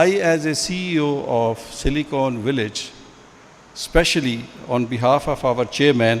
I, as a CEO of SilicOn Village, especially on behalf of our chairman,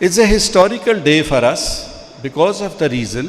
It's a historical day for us because of the reason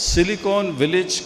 SilicOn Village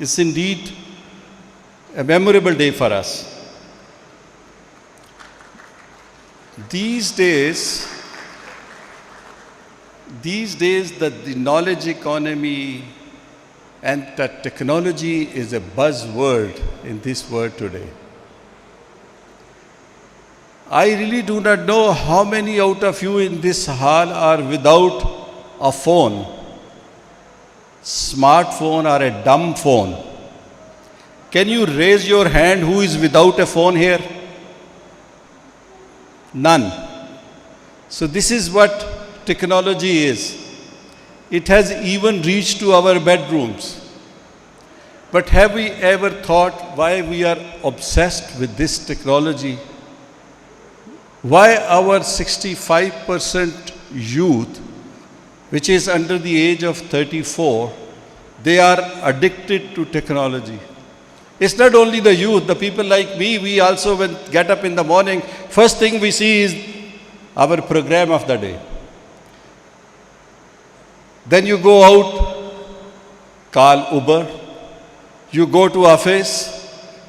It's indeed a memorable day for us. These days the knowledge economy and the technology is a buzzword in this world today. I really do not know how many out of you in this hall are without a phone, smartphone or a dumb phone. Can you raise your hand who is without a phone here? None. So this is what technology is. It has even reached to our bedrooms. But have we ever thought why we are obsessed with this technology? Why our 65% youth, which is under the age of 34, they are addicted to technology? It's not only the youth, the people like me, we also when get up in the morning, first thing we see is our program of the day. Then you go out, call Uber, you go to office,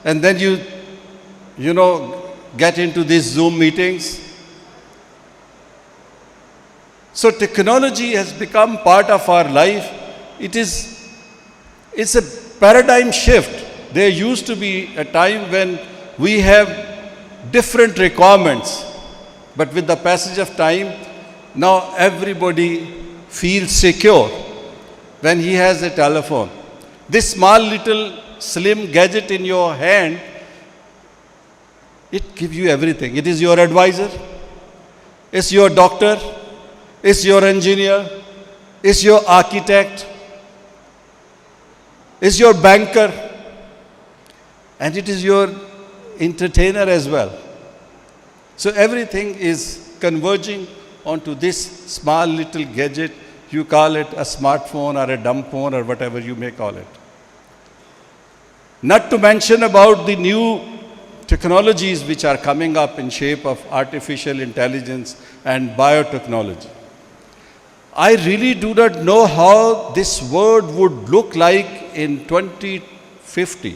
and then you get into these Zoom meetings. So technology has become part of our life. It's a paradigm shift. There used to be a time when we have different requirements, but with the passage of time, now everybody feels secure when he has a telephone. This small little slim gadget in your hand, it gives you everything. It is your advisor, it's your doctor, it's your engineer, it's your architect, it's your banker, and it is your entertainer as well. So everything is converging onto this small little gadget. You call it a smartphone or a dumb phone or whatever you may call it. Not to mention about the new technologies which are coming up in shape of artificial intelligence and biotechnology. I really do not know how this world would look like in 2050.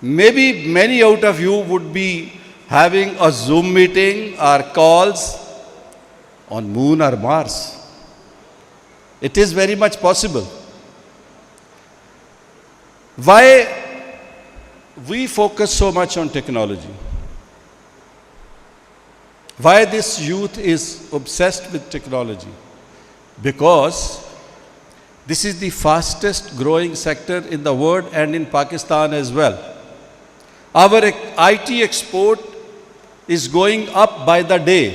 Maybe many out of you would be having a Zoom meeting or calls on Moon or Mars. It is very much possible. Why we focus so much on technology? Why this youth is obsessed with technology? Because this is the fastest growing sector in the world and in Pakistan as well. Our IT export is going up by the day.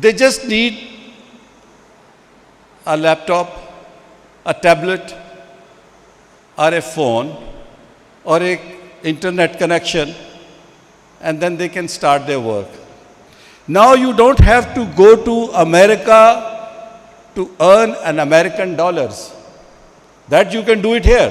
They just need a laptop, a tablet, or a phone, or an internet connection, and then they can start their work. Now you don't have to go to America to earn an American dollars. That you can do it here.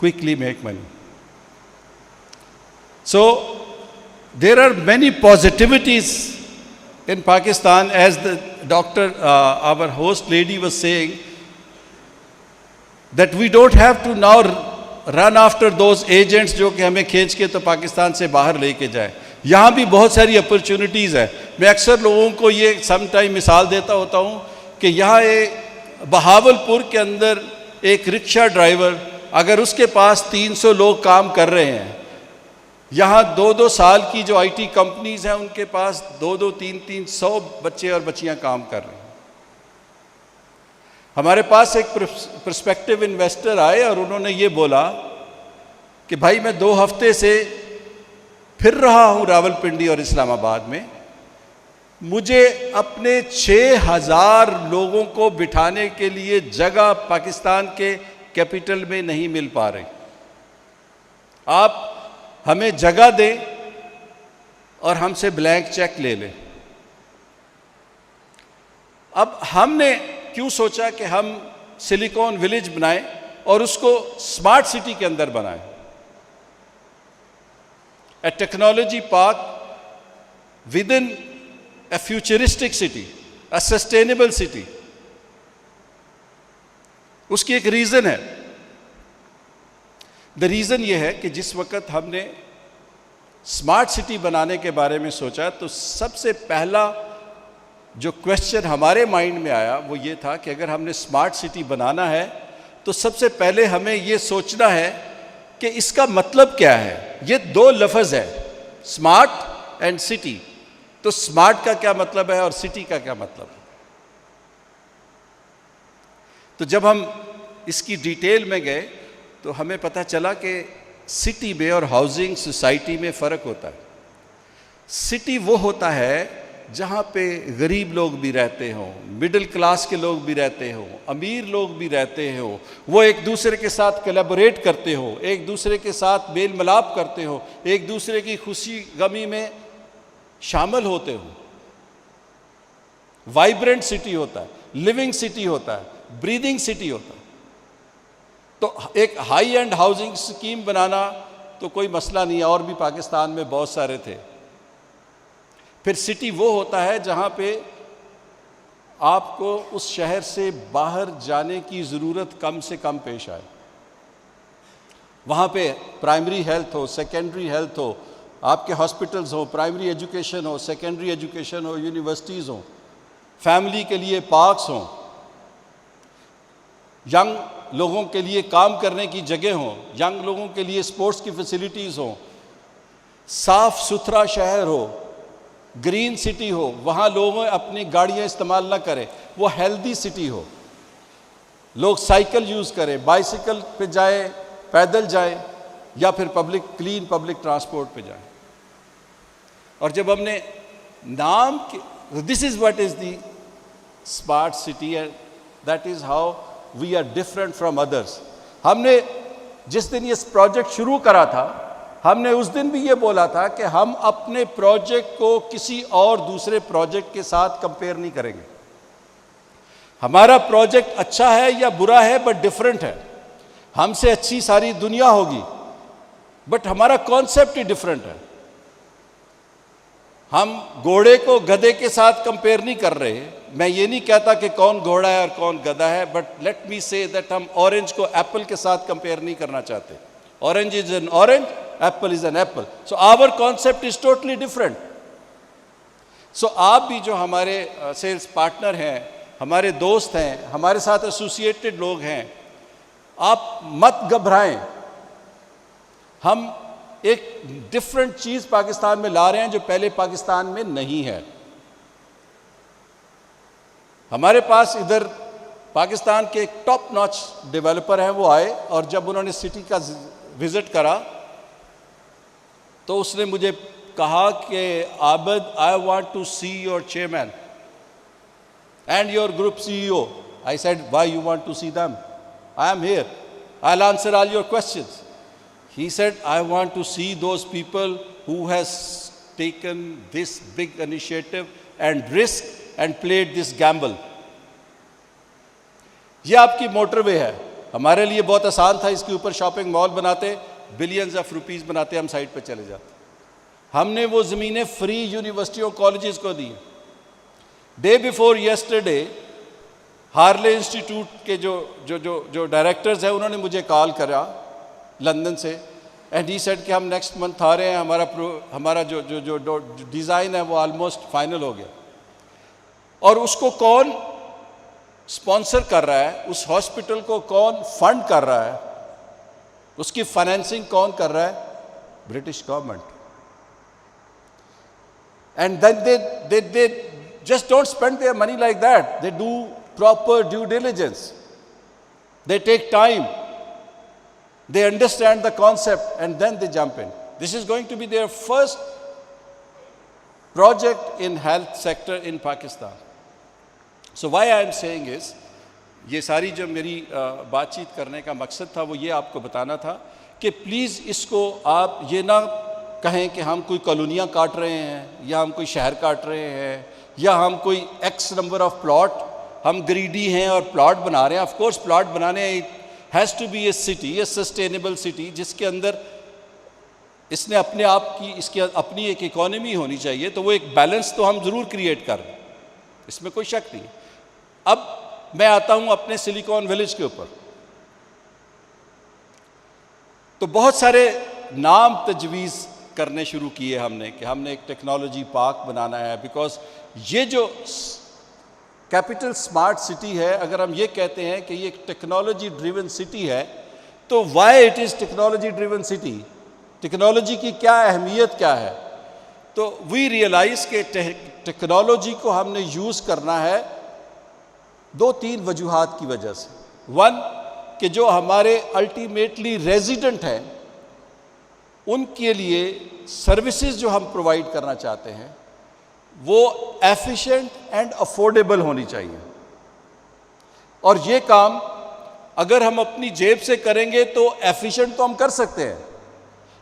quickly make money. So there are many positivities in Pakistan, as the doctor, our host lady was saying, that we don't have to now run after those agents जो कि हमें खींच के तो पाकिस्तान से बाहर लेके जाए। यहाँ भी बहुत सारी अपॉर्चुनिटीज़ है। मैं अक्सर लोगों को ये सम टाइम मिसाल देता होता हूँ कि यहाँ एक बहावलपुर के अंदर एक रिक्शा ड्राइवर, अगर उसके पास 300 लोग काम कर रहे हैं, यहाँ 2-2 साल की जो IT कंपनीज़ हैं उनके पास 2-2, 3-3, 100 बच्चे और बच्चियाँ काम कर रहे हैं। हमारे पास एक पर्सपेक्टिव इन्वेस्टर आए और उन्होंने ये बोला कि भाई मैं 2 हफ्ते से फिर रहा हूँ रावलपिंडी और इस्लामाबाद में, मुझे अपने 6000 लोगों को बिठाने के लिए जगह पाकिस्तान के कैपिटल में नहीं मिल पा रही। आप हमें जगह दें और हमसे ब्लैंक चेक ले लें। अब हमने क्यों सोचा कि हम सिलिकॉन विलेज बनाएं और उसको स्मार्ट सिटी के अंदर बनाएं, a technology park with in a futuristic city, a sustainable city. उसकी एक रीज़न है। द रीज़न ये है कि जिस वक्त हमने स्मार्ट सिटी बनाने के बारे में सोचा तो सबसे पहला जो क्वेश्चन हमारे माइंड में आया वो ये था कि अगर हमने स्मार्ट सिटी बनाना है तो सबसे पहले हमें ये सोचना है कि इसका मतलब क्या है। ये 2 लफ्ज़ है, स्मार्ट एंड सिटी। तो स्मार्ट का क्या मतलब है और सिटी का क्या मतलब है। तो जब हम इसकी डिटेल में गए तो हमें पता चला कि सिटी में और हाउसिंग सोसाइटी में फ़र्क होता है। सिटी वो होता है जहाँ पे गरीब लोग भी रहते हों, मिडिल क्लास के लोग भी रहते हों, अमीर लोग भी रहते हों, वो एक दूसरे के साथ कोलैबोरेट करते हो, एक दूसरे के साथ मेल मिलाप करते हो, एक दूसरे की खुशी गमी में शामिल होते हो। वाइब्रेंट सिटी होता है, लिविंग सिटी होता है, ब्रीदिंग सिटी होता है। तो एक हाई एंड हाउसिंग स्कीम बनाना तो कोई मसला नहीं है, और भी पाकिस्तान में बहुत सारे थे। फिर सिटी वो होता है जहाँ पे आपको उस शहर से बाहर जाने की ज़रूरत कम से कम पेश आए। वहाँ पे प्राइमरी हेल्थ हो, सेकेंडरी हेल्थ हो, आपके हॉस्पिटल्स हो, प्राइमरी एजुकेशन हो, सेकेंडरी एजुकेशन हो, यूनिवर्सिटीज़ हो, फैमिली के लिए पार्क्स हों, यंग लोगों के लिए काम करने की जगह हो, यंग लोगों के लिए स्पोर्ट्स की फैसिलिटीज़ हो, साफ़ सुथरा शहर हो, ग्रीन सिटी हो, वहाँ लोग अपनी गाड़ियाँ इस्तेमाल ना करें, वो हेल्दी सिटी हो, लोग साइकिल यूज़ करें, बाइसिकल पे जाएं, पैदल जाएं या फिर क्लीन पब्लिक ट्रांसपोर्ट पे जाएं। और जब हमने नाम के this is what is the smart city and that is how we are different from others. हमने जिस दिन ये प्रोजेक्ट शुरू करा था, हमने उस दिन भी ये बोला था कि हम अपने प्रोजेक्ट को किसी और दूसरे प्रोजेक्ट के साथ कंपेयर नहीं करेंगे। हमारा प्रोजेक्ट अच्छा है या बुरा है बट डिफरेंट है। हमसे अच्छी सारी दुनिया होगी बट हमारा कॉन्सेप्ट ही डिफरेंट है। हम घोड़े को गधे के साथ कंपेयर नहीं कर रहे। मैं ये नहीं कहता कि कौन घोड़ा है और कौन गधा है, but let me say that हम ऑरेंज को एप्पल के साथ कंपेयर नहीं करना चाहते। Orange is an orange, apple is an apple, so our concept is totally different. So आप भी जो हमारे सेल्स पार्टनर हैं, हमारे दोस्त हैं, हमारे साथ एसोसिएटेड लोग हैं, आप मत घबराएं। हम एक डिफरेंट चीज़ पाकिस्तान में ला रहे हैं जो पहले पाकिस्तान में नहीं है। हमारे पास इधर पाकिस्तान के एक टॉप नॉच डेवलपर हैं, वो आए और जब उन्होंने सिटी का विज़िट करा तो उसने मुझे कहा कि Abid, I want to see your chairman and your group CEO। I said, why you want to see them? I am here, I will answer all your questions. He said, I want to see those people who has taken this big initiative and risk and played this gamble. ये आपकी motorway है। हमारे लिए बहुत आसान था, इसके ऊपर शॉपिंग मॉल बनाते, बिलियंस ऑफ रुपीस बनाते, हम साइड पे चले जाते। हमने वो ज़मीनें फ्री यूनिवर्सिटी और कॉलेजेस को दी। Day before yesterday Harley institute के जो डायरेक्टर्स हैं उन्होंने मुझे कॉल करा लंदन से, एंड ही सेड कि हम नेक्स्ट मंथ आ रहे हैं, हमारा जो डिज़ाइन है वो ऑलमोस्ट फाइनल हो गया। और उसको कौन स्पॉन्सर कर रहा है, उस हॉस्पिटल को कौन फंड कर रहा है, उसकी फाइनेंसिंग कौन कर रहा है? British government. And then they just don't spend their money like that. They do proper due diligence. They take time. They understand the concept and then they jump in. This is going to be their first project in health sector in Pakistan. So why I am saying is, ये सारी जो मेरी बातचीत करने का मकसद था वो ये आपको बताना था कि प्लीज़ इसको आप ये ना कहें कि हम कोई कॉलोनियाँ काट रहे हैं या हम कोई शहर काट रहे हैं या हम कोई एक्स नंबर ऑफ प्लॉट, हम ग्रीडी हैं और प्लॉट बना रहे हैं। ऑफ कोर्स प्लॉट बनाने has to be a city, a sustainable city जिसके अंदर इसने अपने आप की, इसकी अपनी एक इकोनॉमी होनी चाहिए। तो वो एक बैलेंस तो हम ज़रूर क्रिएट कर रहे हैं, इसमें कोई शक नहीं। अब मैं आता हूँ अपने सिलिकॉन विलेज के ऊपर। तो बहुत सारे नाम तजवीज़ करने शुरू किए हमने कि हमने एक टेक्नोलॉजी पार्क बनाना है, बिकॉज ये जो कैपिटल स्मार्ट सिटी है, अगर हम ये कहते हैं कि ये एक टेक्नोलॉजी ड्रिवन सिटी है, तो why it is technology driven city? Technology की क्या अहमियत क्या है? तो वी रियलाइज़ के टेक्नोलॉजी को हमने यूज़ करना है 2-3 वजूहात की वजह से। वन, कि जो हमारे अल्टीमेटली रेजिडेंट हैं उनके लिए सर्विसेज जो हम प्रोवाइड करना चाहते हैं वो एफिशिएंट एंड अफोर्डेबल होनी चाहिए। और ये काम अगर हम अपनी जेब से करेंगे तो एफिशिएंट तो हम कर सकते हैं।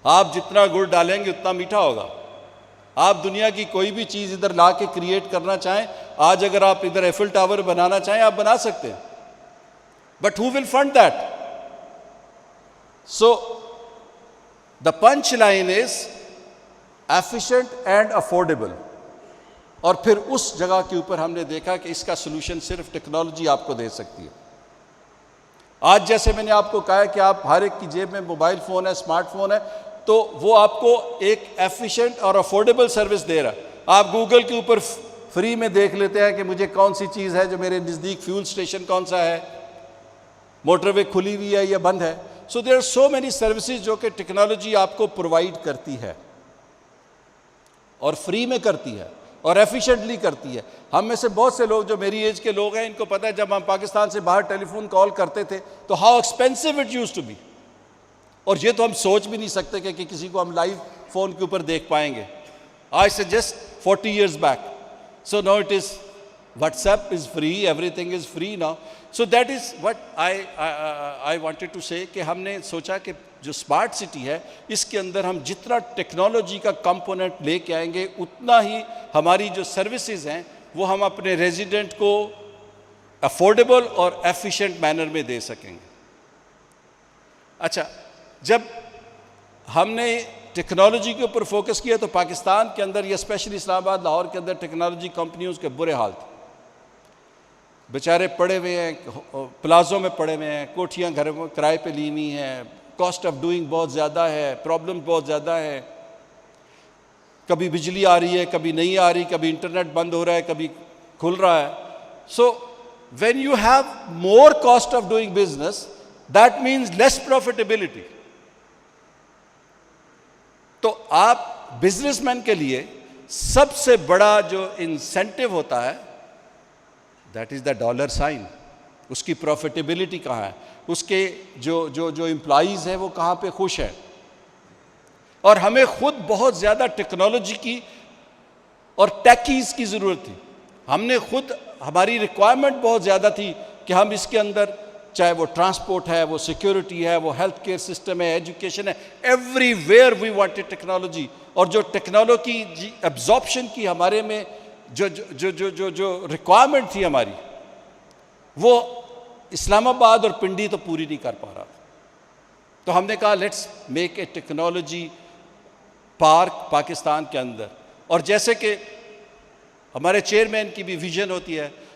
आप जितना गुड़ डालेंगे उतना मीठा होगा। आप दुनिया की कोई भी चीज़ इधर ला के क्रिएट करना चाहें, आज अगर आप इधर एफिल टावर बनाना चाहें आप बना सकते हैं, but who will fund that? So the punch line is efficient and affordable. और फिर उस जगह के ऊपर हमने देखा कि इसका सोल्यूशन सिर्फ टेक्नोलॉजी आपको दे सकती है। आज जैसे मैंने आपको कहा कि आप हर एक की जेब में मोबाइल फ़ोन है, स्मार्टफोन है, तो वो आपको एक एफिशिएंट और अफोर्डेबल सर्विस दे रहा है। आप गूगल के ऊपर फ्री में देख लेते हैं कि मुझे कौन सी चीज़ है जो मेरे नज़दीक, फ्यूल स्टेशन कौन सा है, मोटरवे खुली हुई है या बंद है। So there are so many services जो कि टेक्नोलॉजी आपको प्रोवाइड करती है और फ्री में करती है और एफिशिएंटली करती है। हम में से बहुत से लोग जो मेरी एज के लोग हैं, इनको पता है जब हम पाकिस्तान से बाहर टेलीफोन कॉल करते थे तो how expensive it used to be. और ये तो हम सोच भी नहीं सकते कि किसी को हम लाइव फ़ोन के ऊपर देख पाएंगे। आज से just 40 years back. So now it is, WhatsApp is free, everything is free now. So that is what I wanted to say कि हमने सोचा कि जो स्मार्ट सिटी है इसके अंदर हम जितना टेक्नोलॉजी का कंपोनेंट लेके आएंगे उतना ही हमारी जो सर्विसेज हैं वो हम अपने रेजिडेंट को अफोर्डेबल और एफिशिएंट मैनर में दे सकेंगे। अच्छा, जब हमने टेक्नोलॉजी के ऊपर फोकस किया तो पाकिस्तान के अंदर या स्पेशली इस्लामाबाद, लाहौर के अंदर टेक्नोलॉजी कंपनियों के बुरे हाल थे। बेचारे पड़े हुए हैं, प्लाजों में पड़े हुए हैं, कोठियाँ घर में किराए पे ली हुई हैं, कॉस्ट ऑफ डूइंग बहुत ज़्यादा है, प्रॉब्लम बहुत ज़्यादा है। कभी बिजली आ रही है, कभी नहीं आ रही, कभी इंटरनेट बंद हो रहा है, कभी खुल रहा है। So when you have more cost of doing business, that means less profitability. तो आप बिजनेसमैन के लिए सबसे बड़ा जो इंसेंटिव होता है that is the dollar sign. उसकी प्रॉफिटेबिलिटी कहाँ है, उसके जो एम्प्लॉइज़ हैं वो कहाँ पे खुश हैं। और हमें खुद बहुत ज़्यादा टेक्नोलॉजी की और टेकीज़ की ज़रूरत थी। हमने खुद, हमारी रिक्वायरमेंट बहुत ज़्यादा थी कि हम इसके अंदर, चाहे वो ट्रांसपोर्ट है, वो सिक्योरिटी है, वो हेल्थ केयर सिस्टम है, एजुकेशन है, एवरीवेयर वी वांटेड टेक्नोलॉजी। और जो टेक्नोलॉजी एब्जॉर्प्शन की हमारे में जो रिक्वायरमेंट थी हमारी, वो इस्लामाबाद और पिंडी तो पूरी नहीं कर पा रहा। तो हमने कहा let's make a technology park Pakistan के अंदर। और जैसे कि हमारे चेयरमैन की भी विजन होती है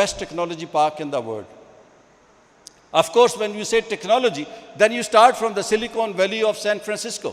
best technology park in the world. Of course, when you say technology, then you start from the Silicon Valley of San Francisco.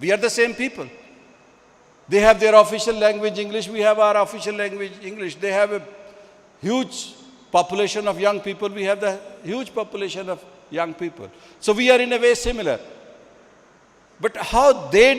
We are the same people. They have their official language English, we have our official language English. They have a huge population of young people, we have the huge population of young people. So we are in a way similar. But how they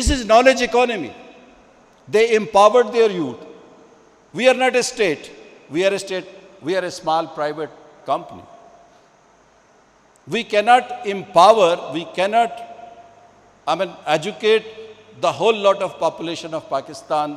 this is knowledge economy. They empowered their youth. We are not a state. We are a small private company. We cannot empower, we cannot, educate the whole lot of population of Pakistan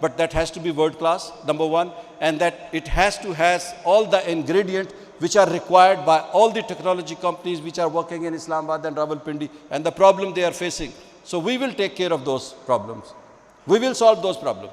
but that has to be world class, number one, and that it has to has all the ingredient which are required by all the technology companies which are working in Islamabad and Rawalpindi and the problem they are facing. So we will take care of those problems. We will solve those problems.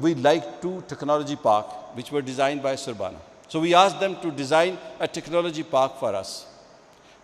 we like 2 technology park which were designed by Surbana. So we asked them to design a technology park for us.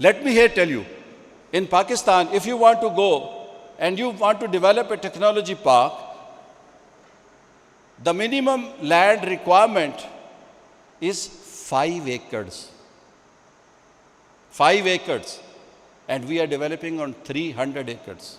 Let me here tell you, in Pakistan, if you want to go and you want to develop a technology park, the minimum land requirement is 5 acres. 5 acres. And we are developing on 300 acres.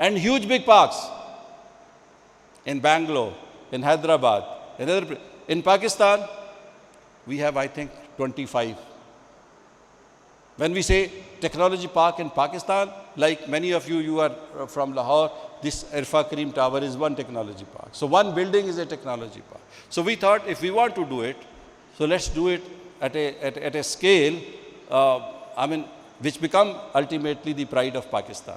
And huge big parks in Bangalore, in Hyderabad, in Pakistan, we have I think 25. When we say technology park in Pakistan, like many of you are from Lahore, this Irfa Karim Tower is one technology park. So one building is a technology park. So we thought if we want to do it, so let's do it at a scale, which become ultimately the pride of Pakistan.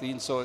300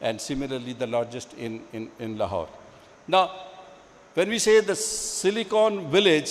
and similarly the largest in Lahore. Now, when we say the Silicon Village,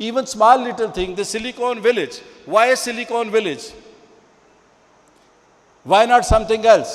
Even small little thing, the Silicon Village. Why a Silicon Village? Why not something else?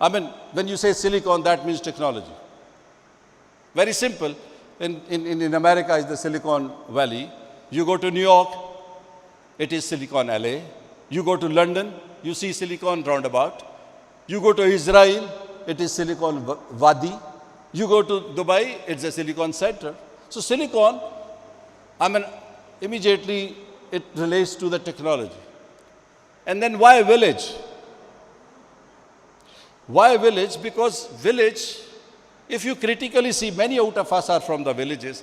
When you say Silicon, that means technology. Very simple. In America is the Silicon Valley. You go to New York, it is Silicon LA. You go to London, you see Silicon roundabout. You go to Israel, it is Silicon Wadi. You go to Dubai, it's a Silicon Center. So Silicon, immediately it relates to the technology. And then why village? Why village? Because village, if you critically see, many out of us are from the villages.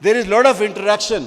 There is lot of interaction.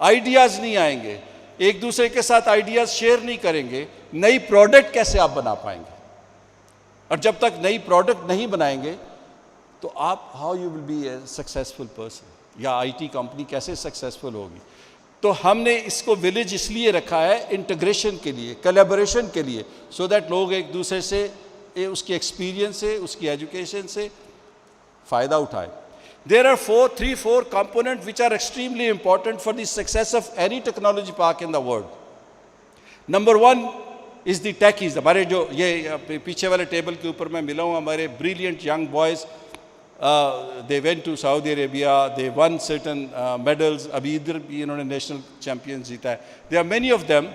Ideas नहीं आएंगे, एक दूसरे के साथ ideas share नहीं करेंगे, नई product कैसे आप बना पाएंगे? और जब तक नई प्रोडक्ट नहीं बनाएंगे तो आप how you will be A successful person, या आईटी कंपनी कैसे सक्सेसफुल होगी? तो हमने इसको विलेज इसलिए रखा है इंटीग्रेशन के लिए, कोलैबोरेशन के लिए, सो दैट लोग एक दूसरे से उसके एक्सपीरियंस से, उसकी एजुकेशन से फ़ायदा उठाएं. There are three, four components which are extremely important for the success of any technology park in the world. Number one is the techies. हमारे जो ये पीछे वाले टेबल के ऊपर मैं मिला हूँ, हमारे brilliant young boys, they went to Saudi Arabia, they won certain medals. अभी इधर भी इन्होंने national champions जीता है. There are many of them.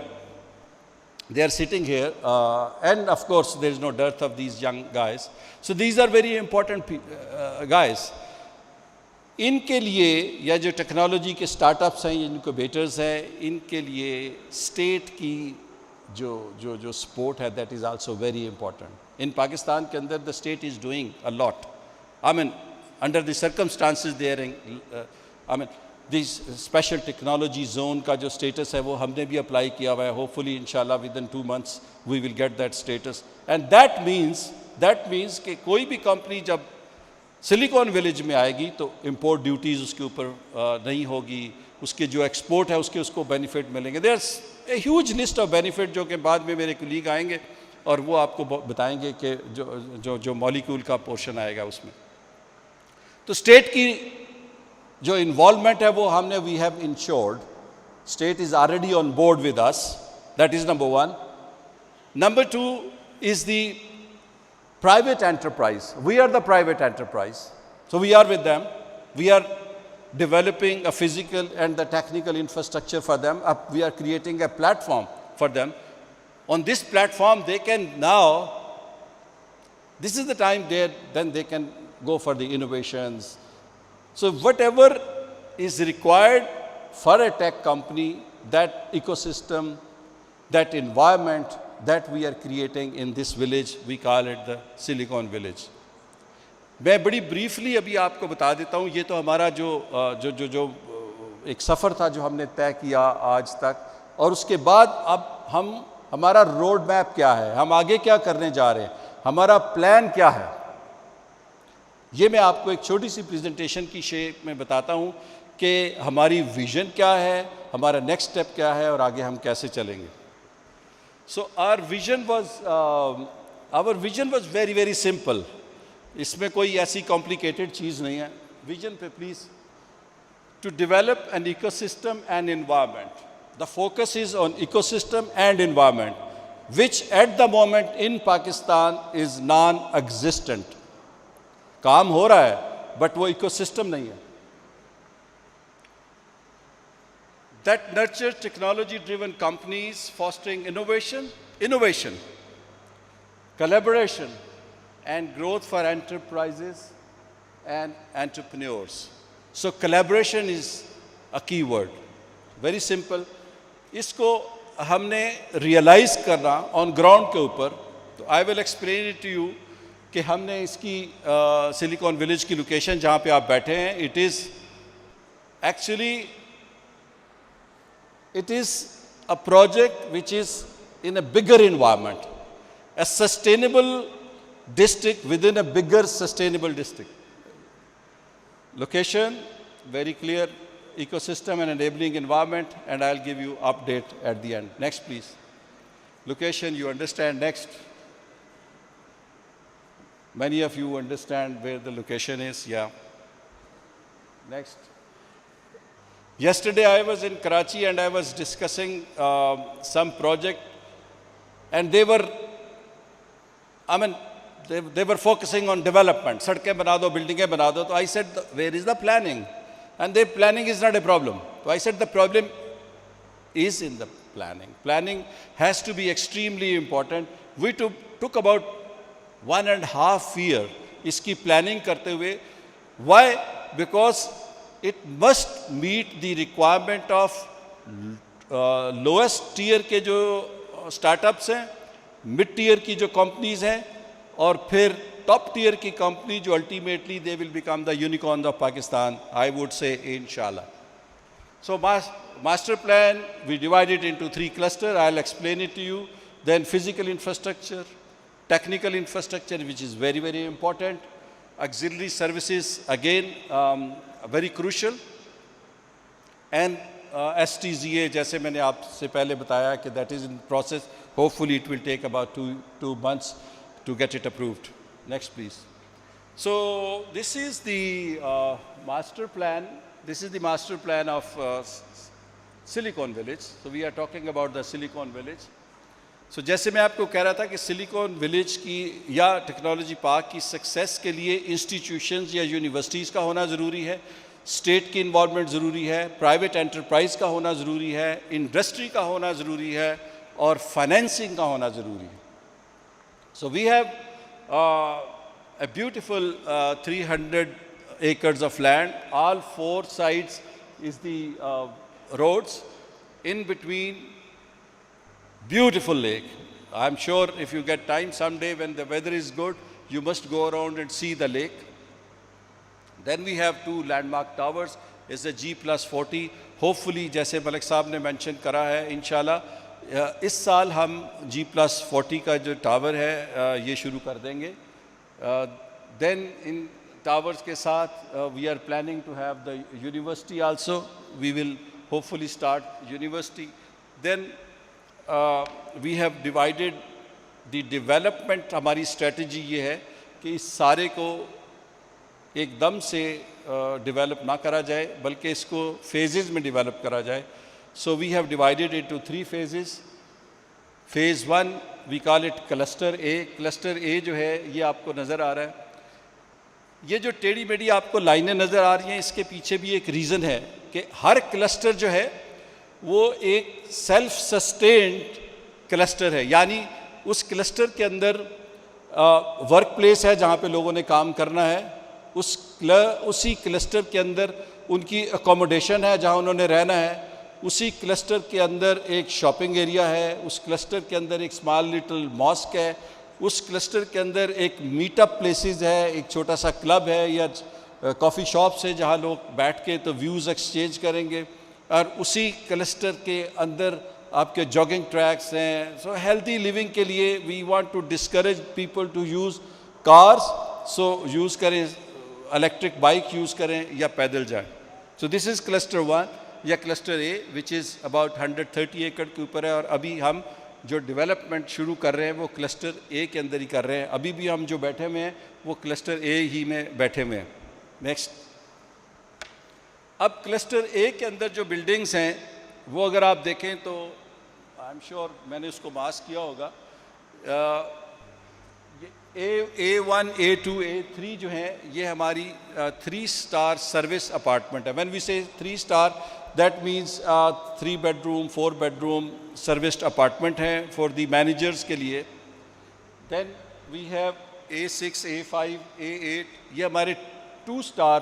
They are sitting here, and of course there is no dearth of these young guys. So these are very important guys. इनके लिए या जो टेक्नोलॉजी के स्टार्टअप्स हैं, इनक्यूबेटर्स हैं, इनके लिए स्टेट की जो सपोर्ट है, that is also very important. In Pakistan के अंदर the state is doing a lot. I mean under the circumstances there, I mean this special technology zone का जो स्टेटस है वो हमने भी अप्लाई किया हुआ है. होपफुली इंशाल्लाह within 2 months we will get that status. And that means कि कोई भी कंपनी जब सिलिकॉन विलेज में आएगी तो इंपोर्ट ड्यूटीज़ उसके ऊपर नहीं होगी, उसके जो एक्सपोर्ट है उसको बेनिफिट मिलेंगे. There is a huge list of benefit जो कि बाद में मेरे कलीग आएंगे और वो आपको बताएंगे कि जो मॉलिक्यूल का पोर्शन आएगा उसमें. तो स्टेट की जो इन्वॉल्वमेंट है वो हमने we have ensured. State is already on board with us. That is number one. Number two is the private enterprise. We are the private enterprise. So we are with them. We are developing a physical and the technical infrastructure for them. We are creating a platform for them. On this platform, they can now, this is the time then they can go for the innovations. So whatever is required for a tech company, that ecosystem, that environment, that we are creating in this village, we call it the SilicOn village. मैं बड़ी briefly अभी आपको बता देता हूँ. ये तो हमारा जो एक सफ़र था जो हमने तय किया आज तक, और उसके बाद अब हमारा रोड मैप क्या है, हम आगे क्या करने जा रहे हैं, हमारा प्लान क्या है, ये मैं आपको एक छोटी सी प्रेजेंटेशन की शेप में बताता हूँ कि हमारी विज़न क्या है, हमारा नेक्स्ट स्टेप क्या है और आगे हम कैसे चलेंगे. So our vision was very very simple. इसमें कोई ऐसी complicated चीज़ नहीं है. Vision पे please. To develop an ecosystem and environment. The focus is on ecosystem and environment, which at the moment in Pakistan is non-existent. काम हो रहा है, but वो ecosystem नहीं है. That nurtures technology-driven companies fostering innovation, collaboration, and growth for enterprises and entrepreneurs. So collaboration is a key word. Very simple. इसको हमने realize करना on ground के ऊपर. तो I will explain it to you कि हमने इसकी सिलिकॉन विलेज की लोकेशन जहाँ पे आप बैठे हैं, it is actually it is a project which is in a bigger environment, a sustainable district within a bigger sustainable district. Location, very clear, ecosystem and enabling environment, and I'll give you update at the end. Next, please. Location, you understand. Next. Many of you understand where the location is, yeah. Next. Yesterday I was in Karachi and I was discussing some project, and they were focusing on development. Sadkein bana do, buildingein bana do. So I said, where is the planning? And the planning is not a problem. So I said the problem is in the planning. Planning has to be extremely important. We took about 1.5 years iski planning karte hue. Why? Because it must meet the requirement of lowest tier के जो startups हैं, mid tier की जो companies हैं, और फिर top tier की company जो ultimately they will become the unicorn of Pakistan, I would say inshallah. So master plan, we divide it into 3 clusters. I'll explain it to you. Then physical infrastructure, technical infrastructure, which is very, very important. Auxiliary services, again, very crucial. And STZA, जैसे मैंने आपसे पहले बताया कि that is in process. Hopefully it will take about two months to get it approved. Next, please. So this is the master plan. This is the master plan of SilicOn village. So we are talking about the SilicOn village. So जैसे मैं आपको कह रहा था कि SilicOn village की या technology park की सक्सेस के लिए इंस्टीट्यूशंस या यूनिवर्सिटीज़ का होना ज़रूरी है, स्टेट की इन्वॉल्वमेंट ज़रूरी है, प्राइवेट एंटरप्राइज का होना ज़रूरी है, इंडस्ट्री का होना ज़रूरी है और फाइनेंसिंग का होना ज़रूरी है. So we have a beautiful 300 acres of land. All 4 sides is the roads. In between, beautiful lake. I'm sure if you get time someday when the weather is good, you must go around and see the lake. Then we have 2 landmark towers. It's a G+40. Hopefully, जैसे मलिक साहब ने mention करा है, इंशाल्लाह इस साल हम G+40 का जो टावर है ये शुरू कर देंगे. Then in towers के साथ we are planning to have the university also. We will hopefully start university. Then we have divided the development. हमारी strategy ये है कि इस सारे को एकदम से डेवलप ना करा जाए बल्कि इसको phases में डेवलप करा जाए. So we have divided it into 3 phases. Phase 1 we call it cluster A. Cluster A जो है ये आपको नज़र आ रहा है. ये जो टेढ़ी मेढ़ी आपको लाइनें नज़र आ रही हैं इसके पीछे भी एक रीज़न है कि हर क्लस्टर जो है वो एक सेल्फ सस्टेन्ड क्लस्टर है. यानी उस क्लस्टर के अंदर वर्क प्लेस है जहाँ पे लोगों ने काम करना है, उसी क्लस्टर के अंदर उनकी अकोमोडेशन है जहाँ उन्होंने रहना है, उसी क्लस्टर के अंदर एक शॉपिंग एरिया है, उस क्लस्टर के अंदर एक स्मॉल लिटिल मॉस्क है, उस क्लस्टर के अंदर एक मीटअप प्लेसेस है, एक छोटा सा क्लब है या कॉफ़ी शॉप्स है जहाँ लोग बैठ के तो व्यूज़ एक्सचेंज करेंगे, और उसी क्लस्टर के अंदर आपके जॉगिंग ट्रैक्स हैं. सो हेल्दी लिविंग के लिए we want to discourage people to use cars, so use करें इलेक्ट्रिक बाइक यूज़ करें या पैदल जाएं. सो दिस इज़ क्लस्टर 1 या cluster A which is about 130 एकड़ के ऊपर है. और अभी हम जो डेवलपमेंट शुरू कर रहे हैं वो क्लस्टर ए के अंदर ही कर रहे हैं. अभी भी हम जो बैठे हुए हैं वो क्लस्टर ए ही में बैठे हुए हैं. नेक्स्ट, अब क्लस्टर ए के अंदर जो बिल्डिंग्स हैं वो अगर आप देखें तो आई एम श्योर मैंने उसको मार्क किया होगा. A1, A2, A3 जो हैं ये हमारी 3 स्टार सर्विस अपार्टमेंट है. व्हेन वी से 3 star that means 3 bedroom, 4 bedroom serviced apartment हैं for the managers के लिए. Then we have A6, A5, A8 ये हमारे 2 star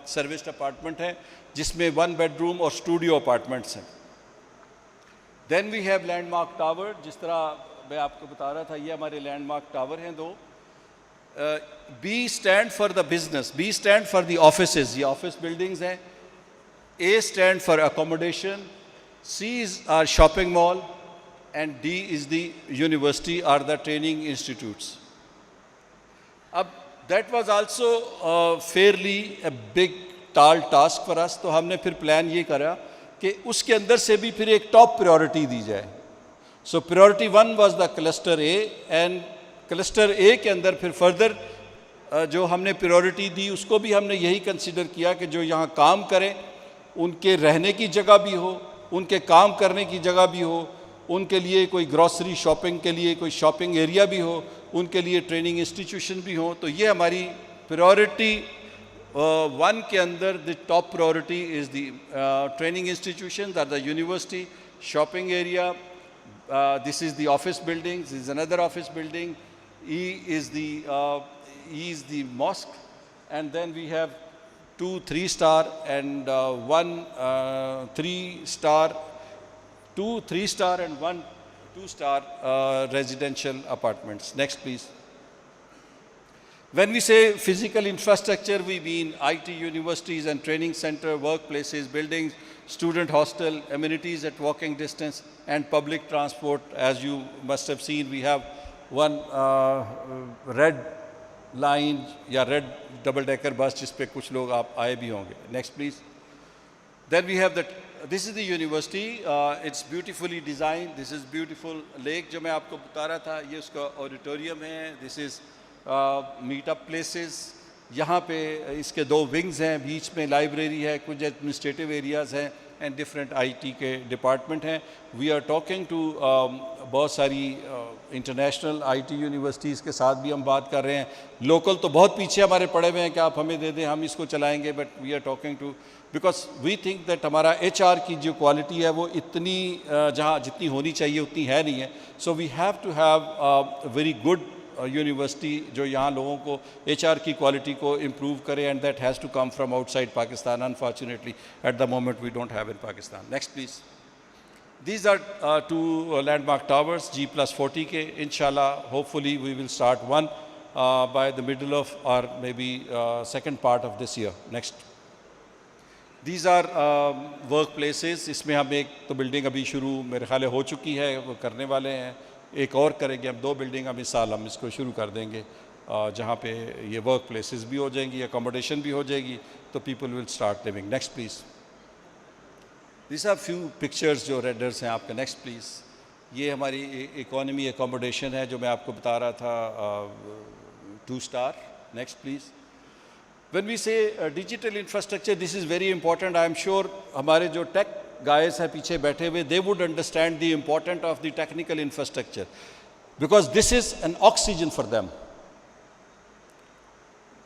serviced apartment हैं जिसमें 1 bedroom और studio apartments हैं. Then we have landmark tower. जिस तरह मैं आपको बता रहा था ये हमारे landmark tower हैं 2. B stand for the business, B stand for the offices, ये office buildings हैं. A stand for accommodation, C is our shopping mall, and D is the university or the training institutes. That was also fairly a big tall task for us. तो हमने फिर plan ये करा कि उसके अंदर से भी फिर एक टॉप प्रायोरिटी दी जाए. So priority 1 was the cluster A, and cluster A के अंदर फिर further जो हमने प्रायोरिटी दी उसको भी हमने यही कंसिडर किया कि जो यहाँ काम करें उनके रहने की जगह भी हो, उनके काम करने की जगह भी हो, उनके लिए कोई ग्रॉसरी शॉपिंग के लिए कोई शॉपिंग एरिया भी हो, उनके लिए ट्रेनिंग इंस्टीट्यूशन भी हो. तो ये हमारी प्रायोरिटी 1 के अंदर the top priority is the training institution or the university, shopping area, this is the office building, this is another office building, E is the mosque, and then we have 2 3-star and 1 3-star, 2 3-star and 1 2-star residential apartments. Next please. When we say physical infrastructure, we mean IT universities and training center, workplaces, buildings, student hostel, amenities at walking distance, and public transport. As you must have seen, we have one red line या red double decker bus जिस पे कुछ लोग आप आए भी होंगे. Next please. Then we have that. This is the university. It's beautifully designed. This is beautiful lake जो मैं आपको बता रहा था. ये उसका auditorium है. This is meetup places. यहाँ पे इसके 2 विंग्स हैं, बीच में लाइब्रेरी है, कुछ एडमिनिस्ट्रेटिव एरियाज़ हैं एंड डिफरेंट आईटी के डिपार्टमेंट हैं. वी आर टॉकिंग टू बहुत सारी इंटरनेशनल आईटी यूनिवर्सिटीज़ के साथ भी हम बात कर रहे हैं. लोकल तो बहुत पीछे हमारे पड़े हुए हैं कि आप हमें दे दें, हम इसको चलाएंगे, but we are talking to, because we think that हमारा HR की जो क्वालिटी है वो इतनी जहाँ जितनी होनी चाहिए उतनी है नहीं है. So we have to have very good university जो यहाँ लोगों को HR की क्वालिटी को इम्प्रूव करे, and that has to come from outside Pakistan. Unfortunately at the moment we don't have in Pakistan. Next please. These are 2 landmark towers G+40 के. इंशाल्लाह hopefully we will start one by the middle of or maybe second part of this year. Next. These are workplaces. इसमें हम एक तो building अभी शुरू मेरे ख्याल हो चुकी है, वो करने वाले हैं, एक और करेंगे हम. 2 बिल्डिंग हम इस साल हम इसको शुरू कर देंगे जहाँ पे ये वर्क प्लेसेस भी हो जाएंगी, अकोमोडेशन भी हो जाएगी, तो people will start living. Next please. This are few pictures जो रेडर्स हैं आपके. Next please. ये हमारी इकोनॉमी अकोमोडेशन है जो मैं आपको बता रहा था, 2 star. Next please. When we say digital infrastructure, this is very important. I am sure हमारे जो टेक guys हैं पीछे बैठे हुए, they would understand the importance of the technical infrastructure, because this is an oxygen for them.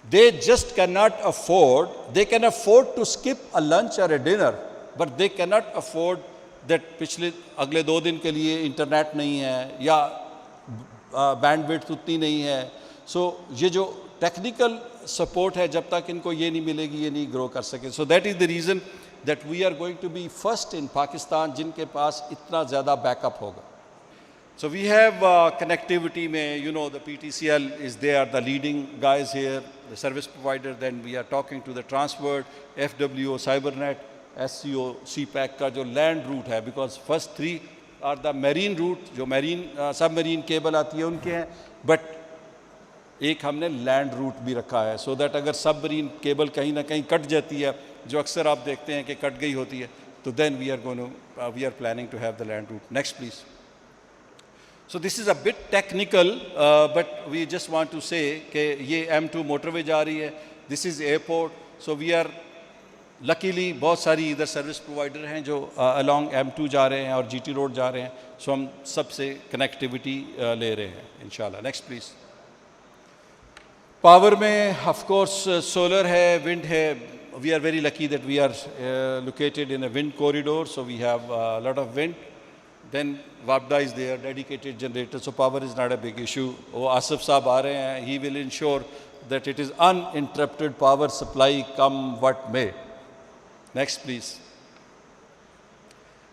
They just cannot afford, they can afford to skip a lunch or a dinner, but they cannot afford that पिछले अगले 2 दिन के लिए internet नहीं है या bandwidth उतनी नहीं है. सो ये जो टेक्निकल सपोर्ट है, जब तक इनको ये नहीं मिलेगी ये नहीं ग्रो कर सके. So that is the reason that we are going to be first in Pakistan जिनके पास इतना ज़्यादा बैकअप होगा. So we have connectivity में, you know, the PTCL is there, the leading guys here, the service provider. Then we are talking to the transport, FWO, Cybernet, SCO, CPAC का जो land route है, because first 3 are the marine route, जो marine submarine cable आती है उनके हैं, but एक हमने लैंड रूट भी रखा है, सो दैट अगर सबमरीन केबल कहीं ना कहीं कट जाती है, जो अक्सर आप देखते हैं कि कट गई होती है, तो then we are planning to have the land route. Next please. So this is a bit technical, but we just want to say कि ये M2 मोटरवे जा रही है. This is airport. So we are luckily बहुत सारी इधर service provider हैं जो अलॉन्ग M2 जा रहे हैं और GT रोड जा रहे हैं. सो हम सबसे कनेक्टिविटी ले रहे हैं इंशाल्लाह. Next please. पावर में ऑफ कोर्स सोलर है, विंड है. We are very lucky that we are located in a wind corridor, so we have lot of wind. Then वापडा is there, dedicated generator, so power is not a big issue. वो आसिफ साहब आ रहे हैं, he will ensure that it is uninterrupted power supply come what may. Next please.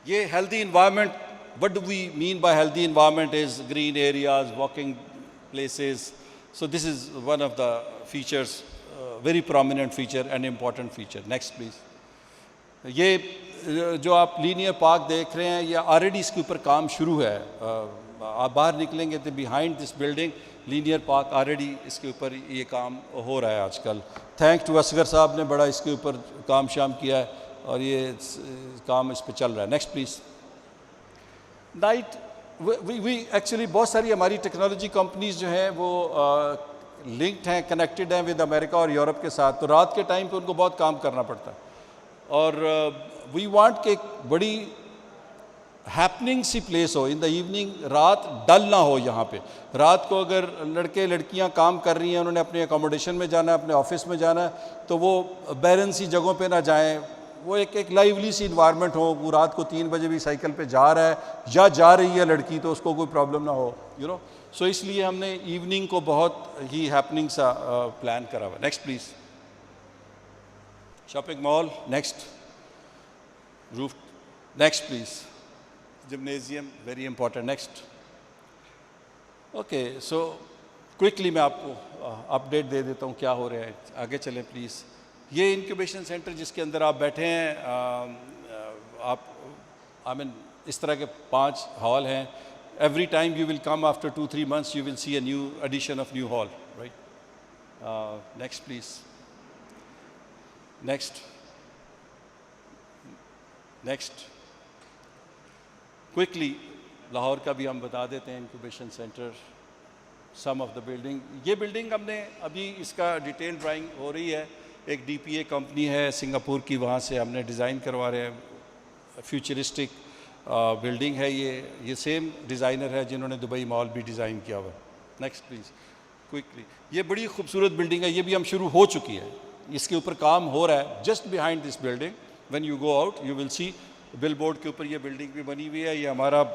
ये healthy environment, what do we mean by healthy environment is green areas, walking places. So this is one of the features, very prominent feature and important feature. Next please. ये जो आप linear park देख रहे हैं, ये already इसके ऊपर काम शुरू है. आप बाहर निकलेंगे तो behind this building linear park already इसके ऊपर ये काम हो रहा है आजकल. थैंक्स टू असगर साहब ने बड़ा इसके ऊपर काम शाम किया है और ये काम इस पर चल रहा है. Next please. Night we actually बहुत सारी हमारी टेक्नोलॉजी कंपनीज जो हैं वो लिंक्ड हैं, कनेक्टेड हैं विद अमेरिका और यूरोप के साथ. तो रात के टाइम पे उनको बहुत काम करना पड़ता है और वी वांट कि एक बड़ी हैपनिंग सी प्लेस हो इन द इवनिंग. रात डल ना हो यहाँ पे. रात को अगर लड़के लड़कियाँ काम कर रही हैं, उन्होंने अपने अकोमोडेशन में जाना है, अपने ऑफिस में जाना है, तो वो बैरन सी जगहों पे ना जाएं. वो एक लाइवली सी इन्वायरमेंट हो. वो रात को 3 बजे भी साइकिल पे जा रहा है या जा रही है लड़की, तो उसको कोई प्रॉब्लम ना हो, यू नो. सो इसलिए हमने इवनिंग को बहुत ही हैपनिंग सा प्लान करा हुआ. Next please. Shopping mall. Next. Roof. Next please. Gymnasium, very important. Next. Okay. So quickly मैं आपको अपडेट दे देता हूँ क्या हो रहा है. आगे चलें प्लीज़. ये इंक्यूबेशन सेंटर जिसके अंदर आप बैठे हैं, आप इस तरह के 5 हॉल हैं. Every time you will come after 2-3 months, you will see a new addition of new hall, right? Next, please. Next. Quickly, Lahore का भी हम बता देते हैं incubation centre. Some of the building, ये बिल्डिंग हमने अभी इसका डिटेल ड्राइंग हो रही है. एक DPA कंपनी है सिंगापुर की, वहाँ से हमने डिज़ाइन करवा रहे हैं. फ्यूचरिस्टिक बिल्डिंग है ये सेम डिज़ाइनर है जिन्होंने दुबई मॉल भी डिज़ाइन किया हुआ. Next please. क्विकली, ये बड़ी खूबसूरत बिल्डिंग है. ये भी हम शुरू हो चुकी है, इसके ऊपर काम हो रहा है. Just behind this building when you go out you will see bill board के ऊपर ये बिल्डिंग भी बनी हुई है. ये हमारा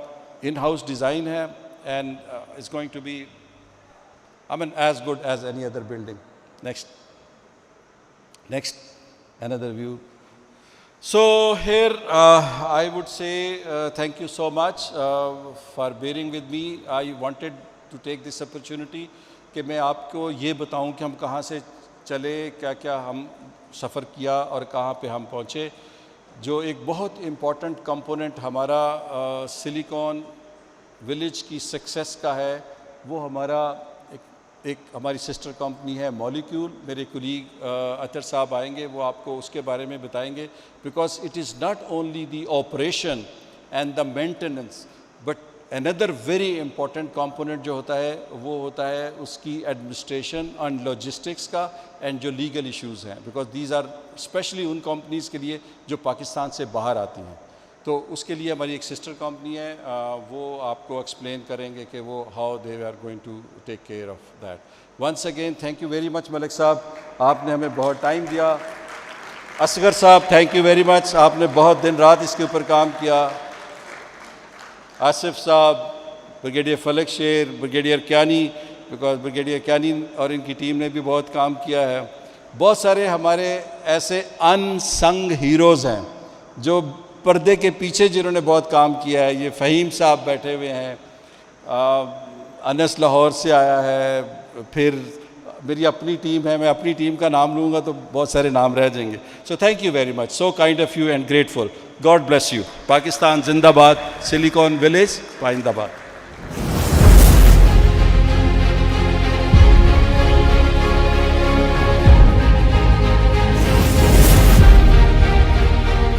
इन हाउस डिज़ाइन है and it's going to be as good as any other building. Next, another view. So here I would say thank you so much for bearing with me. I wanted to take this opportunity कि मैं आपको ये बताऊं कि हम कहाँ से चले, क्या क्या हम सफ़र किया और कहाँ पे हम पहुँचे. जो एक बहुत इम्पॉर्टेंट कंपोनेंट हमारा सिलिकॉन विलेज की सक्सेस का है, वो हमारा एक हमारी सिस्टर कंपनी है मॉलिक्यूल. मेरे कुलीग अतर साहब आएंगे, वो आपको उसके बारे में बताएंगे. Because it is not only the operation and the maintenance but another very important component जो होता है वो होता है उसकी एडमिनिस्ट्रेशन एंड लॉजिस्टिक्स का एंड जो लीगल इश्यूज़ हैं. बिकॉज दीज आर स्पेशली उन कंपनीज़ के लिए जो पाकिस्तान से बाहर आती हैं. तो उसके लिए हमारी एक सिस्टर कंपनी है, वो आपको एक्सप्लेन करेंगे कि वो how they are going to take care of that. Once again thank you very much Malik साहब, आपने हमें बहुत टाइम दिया. असगर साहब थैंक यू वेरी मच, आपने बहुत दिन रात इसके ऊपर काम किया. आसिफ साहब, ब्रिगेडियर फलक शेर, brigadier Kayani, because brigadier Kayani और इनकी टीम ने भी बहुत काम किया है. बहुत सारे हमारे ऐसे अनसंग हीरोज़ हैं जो पर्दे के पीछे जिन्होंने बहुत काम किया है. ये फ़हीम साहब बैठे हुए हैं, अनस लाहौर से आया है. फिर मेरी अपनी टीम है, मैं अपनी टीम का नाम लूँगा तो बहुत सारे नाम रह जाएंगे. So thank you very much, so kind of you and grateful. God bless you. Pakistan जिंदाबाद. सिलिकॉन विलेज जिंदाबाद.